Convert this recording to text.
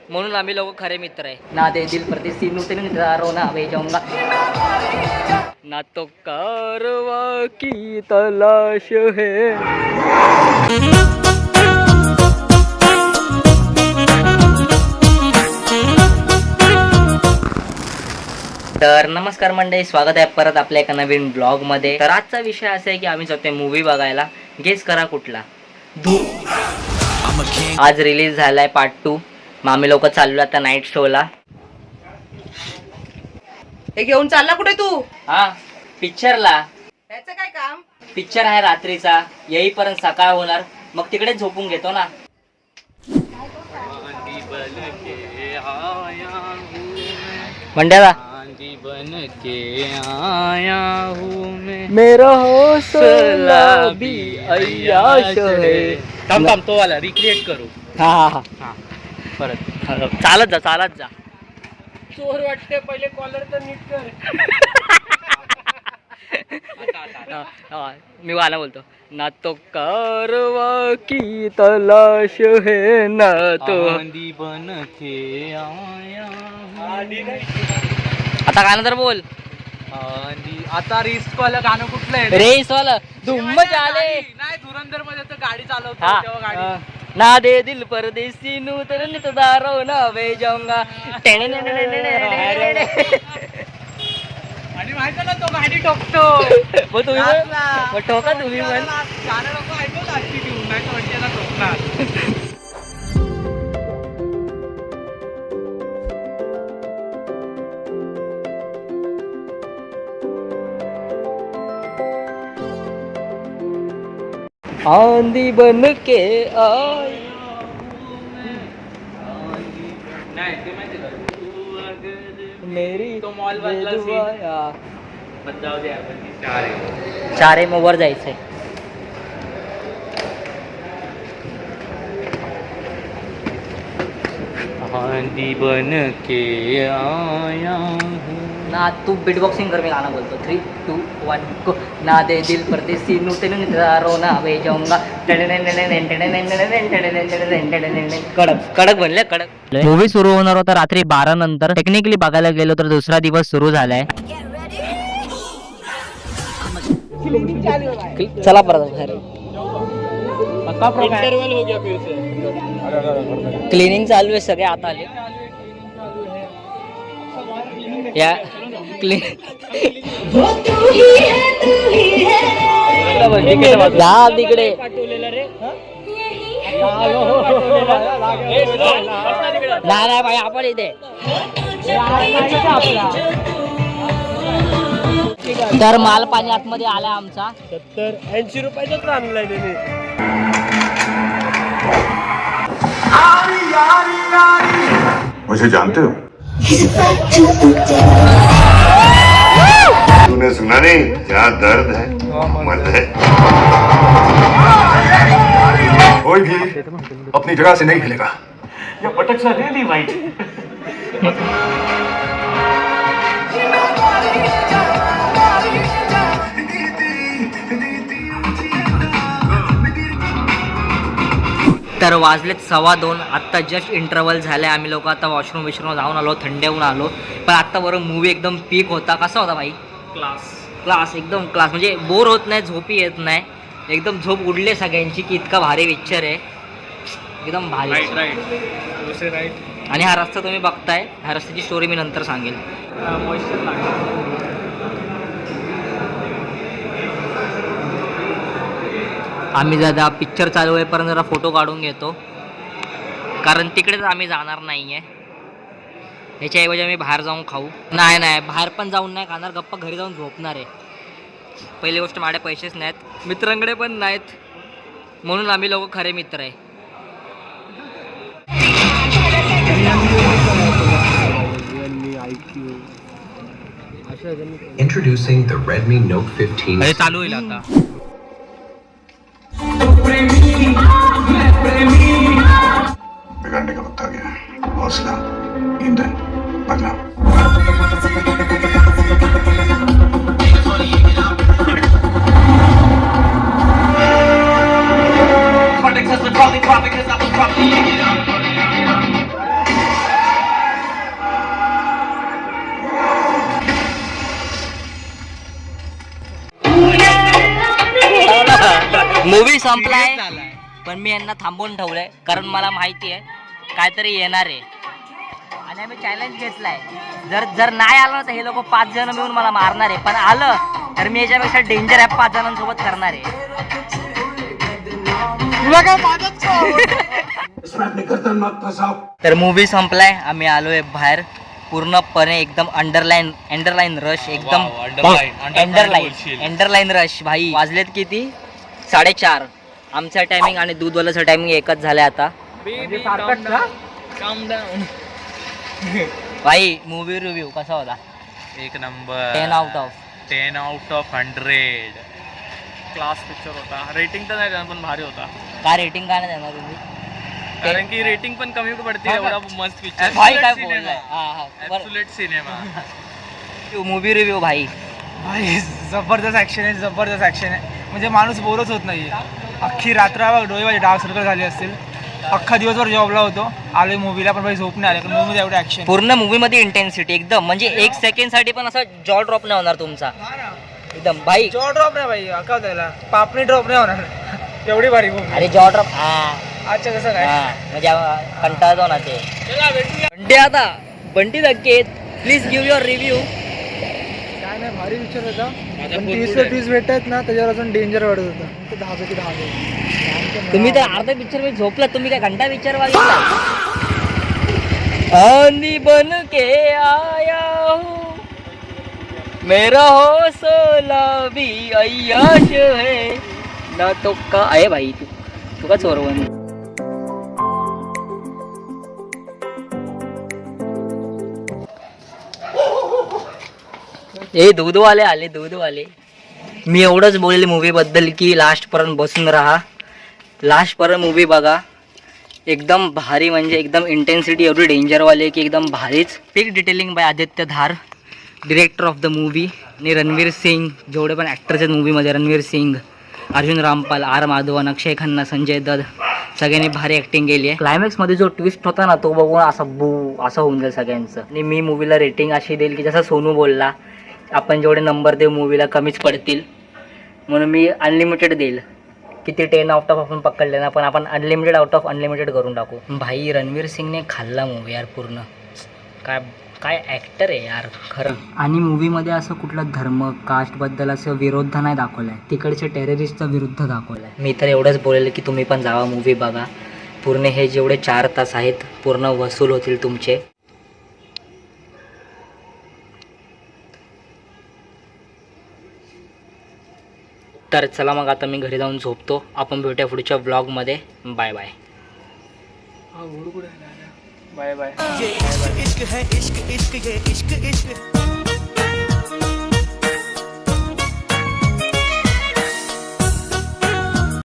म्हणून आम्ही लोक खरे मित्र आहे ना. दे दिल प्रति सीनू ते नजारो ना वे जाऊंगा ना तो कारवा की तलाश है. तर नमस्कार मंडळी, स्वागत आहे परत आपल्या एका नवीन ब्लॉगमध्ये. तर आजचा विषय असा आहे की आम्ही जातोय मूवी बघायला. गेस करा कुठला? आज रिलीज झालाय पार्ट 2. मग आम्ही लोक चाललो आता नाईट शोला. हे घेऊन चालला कुठे तू? हा, पिक्चरला. त्याचं काय काम? पिक्चर आहे रात्रीचा, येईपर्यंत सकाळ होणार, मग तिकडेच झोपून घेतो ना. मंड्याला बन के आया हूँ मैं, मेरा हौसला भी अय्याश है. थांब तो वाला रिक्रिएट करू. हा परत चालत जा. चोर वाटते, पहिले कॉलर तर नीट कर. मी वाला बोलतो ना. तो कारवा की तलाश है ना तो बन के आया. आता गाणं तर बोल. आता रिस्क वाला गाणं कुठलं आहे? रेस वाला धुम्म झाले. नाही, धुरंधर मध्ये तर गाडी चालवतो तेव्हा गाडी. ना दे दिल परदेसी नूतन नितदारो ना वे जाऊंगा. आणि माहिती ना, तो गाडी ठोकतो. मग तुम्ही ठोका तुम्ही पण. गाणं नको ऐकू लागते घेऊन, नाही तर म्हणजे ठोकणार. आंधी बन के आई. नाही ते माहिती का, मेरी तो मॉल वाला जाऊ दे आपण. 4 मग वर जायचंय. आंधी बन के आया ना. तू बीट बॉक्सिंग कर, मी गाणं बोलतो. 3, 2, 1 गो. ना दे दिल परदेसी नूतन नितदारो ना वे जाऊंगा. कडक बनले कडक. मूवी सुरू होणार होता रात्री 12 नंतर. टेक्निकली बघायला गेलो तर दुसरा दिवस सुरू झालाय. चला परत बाहेर. इंटरवल हो गया फिर से. क्लिनिंग चालू आहे, सगळे आता आले. या जा तिकडे. नाही भाई, आपण इथे. तर माल पाणी आतमध्ये आलाय आमचा. 70-80 रुपयाचाच आणलाय त्याने. मुझे जानते हो? तूने सुना नहीं, जहाँ दर्द है मर्द है. कोई भी अपनी जगह से नहीं हिलेगा. या पटक सा रियली वाइट. तर वाजलेत 2:15. आत्ता जस्ट इंटरवल झाले. आम्ही लोक आता वॉशरूम जाऊन आलो, थंड होऊन आलो. पण आत्ता बरं मूवी एकदम पीक होता. कसा होता भाई? क्लास एकदम क्लास. म्हणजे बोर होत नाही, झोपी येत नाही, एकदम झोप उडले सगळ्यांची की इतका भारी पिक्चर आहे. एकदम भारी. राईट. आणि हा रस्ता तुम्ही बघताय, ह्या रस्त्याची स्टोरी मी नंतर सांगेल. आम्ही जरा पिक्चर चालू होईपर्यंत जरा फोटो काढून घेतो, कारण तिकडेच आम्ही जाणार नाही आहे. ह्याच्याऐवजी आम्ही बाहेर जाऊन खाऊ. नाही बाहेर पण जाऊन नाही खाणार, गप्पा घरी जाऊन झोपणार आहे. पहिली गोष्ट, माझ्या पैसेच नाहीत, मित्रांकडे पण नाहीत, म्हणून आम्ही लोक खरे मित्र आहे. Introducing the Redmi Note 15. अरे चालू होईल आता. बिगाड़ने का वक्त आ गया. हौसला, ईंधन, बदलाव. मूवी संपलाय झालाय. पण मी यांना थांबवून ठेवलंय कारण मला माहिती आहे काहीतरी येणार आहे आणि आम्ही चॅलेंज घेतलाय. जर नाही आलं ना तर हे लोक 5 जण मिळून मला मारणार आहे, पण आलं तर मी याच्यापेक्षा डेंजर ॲप 5 जणांसोबत करणार आहे. तुला काय माझंच का आवडतं? इसमें अपनी गर्दन मत फंसाओ. तर मूवी संपलाय, आम्ही आलोय बाहेर. पूर्णपणे एकदम अंडरलाईन रश, एकदम अंडरलाईन रश. भाई वाजलेत किती? 4:30. आमचा टायमिंग आणि दूधवाल्याचं टायमिंग एकच झालंय आता. भाई मूवी रिव्ह्यू कसा होता? एक number 10 out of 10 out of 100. Class picture होता. रेटिंग तर नाही देणार पण भारी होता. काय रेटिंग काय नाही देणार तुम्ही? कारण की रेटिंग पण कमी पडते. एवढा मस्त पिक्चर. भाई काय बोललाय? Absolute cinema. मूवी रिव्ह्यू भाई. भाई जबरदस्त ॲक्शन आहे, जबरदस्त ॲक्शन आहे. म्हणजे माणूस बोरच होत नाही. अख्खी रात्र बघ डोळे माझे डार्क सर्कल झाले असतील. अख्खा दिवसभर जॉबला होतो, आलोय मूवीला पण भाई झोप नाही आले कारण मूवीमध्ये एवढं ॲक्शन. पूर्ण मूवी मध्ये इंटेन्सिटी एकदम, म्हणजे 1 सेकंड साठी पण असं जॉ ड्रॉप नाही होणार तुमचा एकदम. भाई जॉ ड्रॉप नाही भाई, अका त्याला पापणी ड्रॉप नाही होणार. एवढी भारी मूवी. अरे जॉ ड्रॉप अच्छा कसं काय म्हणजे कंटाळतो ना ते. बंटी आता बंटी धक्के प्लीज गिव्ह युअर रिव्ह्यू. काय नाही भारी पिक्चर होता. पण 30 भेटत ना त्याच्यावर अजून डेंजर वाढत होतं. 10 तुम्ही तर अर्धा पिक्चर मध्ये झोपला, तुम्ही काय घंटा पिक्चर बघितला? आंधी बन के आया हूँ मेरा हौसला भी अय्याश है ना तो का आहे भाई. तू का चोरवण. ए दूधवाले आले, दूधवाले. मी एवढंच बोलेल मूवी बद्दल की लास्ट पर्यंत बसून राहा, लास्ट पर्यंत मूवी बघा. एकदम भारी, म्हणजे एकदम इंटेन्सिटी एवढी डेंजरवाली की एकदम भारीच. Peak detailing by Aditya Dhar, director of the movie. आणि रणवीर सिंग, जेवढे पण ॲक्टर्स आहेत मूवीमध्ये, रणवीर सिंग, अर्जुन रामपाल, आर माधवन, अक्षय खन्ना, संजय दत्त, सगळ्यांनी भारी ॲक्टिंग केली आहे. क्लायमॅक्समध्ये जो ट्विस्ट होता ना तो बघून असं असं होऊन जाईल सगळ्यांचं. आणि मी मूवीला रेटिंग अशी देईल की जसं सोनू बोलला, आपण जेवढे नंबर देऊ मूवीला कमीच पडतील, म्हणून मी अनलिमिटेड देईल. किती 10 आउट ऑफ आपण पकडले ना, पण आपण अनलिमिटेड आउट ऑफ अनलिमिटेड करून टाकू. भाई रणवीर सिंगने खाल्ला मूवी यार पूर्ण. काय ॲक्टर आहे यार खरं. आणि मूवीमध्ये असं कुठला धर्म कास्टबद्दल असं विरोध नाही दाखवला आहे, तिकडच्या टेररिस्टचा विरुद्ध दाखवला आहे. मी तर एवढंच बोलेल की तुम्ही पण जावा मूवी बघा. पूर्ण हे जेवढे 4 तास आहेत पूर्ण वसूल होतील तुमचे. तर चला मग आता मी घरी जाऊन झोपतो. आपण भेटूया पुढच्या व्लॉगमध्ये. Bye bye. Bye bye. इश्क है इश्क इश्क ये इश्क इश्क